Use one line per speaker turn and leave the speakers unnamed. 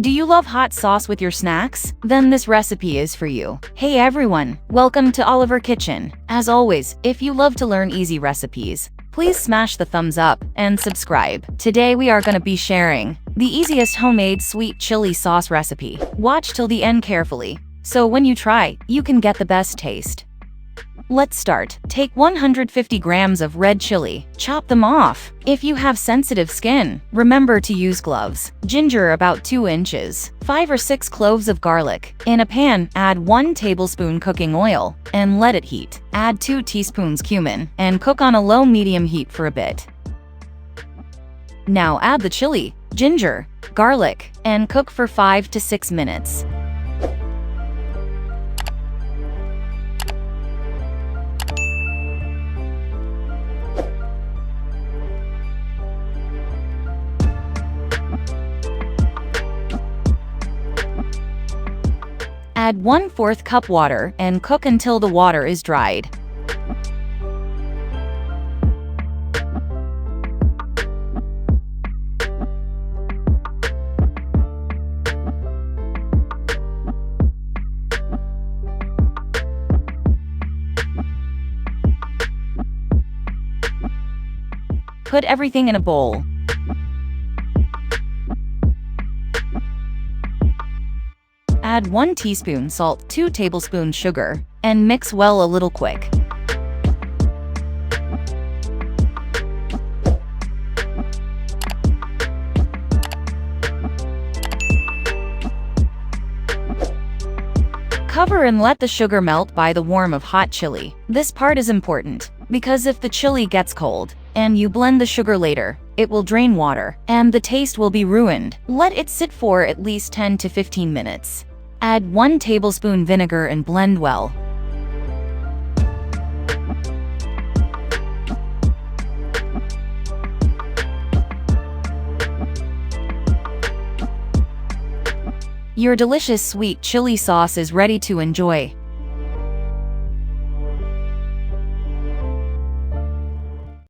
Do you love hot sauce with your snacks? Then this recipe is for you. Hey everyone, welcome to Oliver Kitchen. As always, if you love to learn easy recipes, please smash the thumbs up and subscribe. Today we are gonna be sharing the easiest homemade sweet chili sauce recipe. Watch till the end carefully, so when you try, you can get the best taste. Let's start. Take 150 grams of red chili. Chop them off. If you have sensitive skin, remember to use gloves. Ginger about 2 inches. 5 or 6 cloves of garlic. In a pan, add 1 tablespoon cooking oil and let it heat. Add 2 teaspoons cumin and cook on a low-medium heat for a bit. Now add the chili, ginger, garlic, and cook for 5 to 6 minutes. Add 1/4 cup water and cook until the water is dried. Put everything in a bowl. Add 1 teaspoon salt, 2 tablespoons sugar, and mix well a little quick. Cover and let the sugar melt by the warmth of hot chili. This part is important, because if the chili gets cold, and you blend the sugar later, it will drain water, and the taste will be ruined. Let it sit for at least 10 to 15 minutes. Add 1 tablespoon vinegar and blend well. Your delicious sweet chili sauce is ready to enjoy.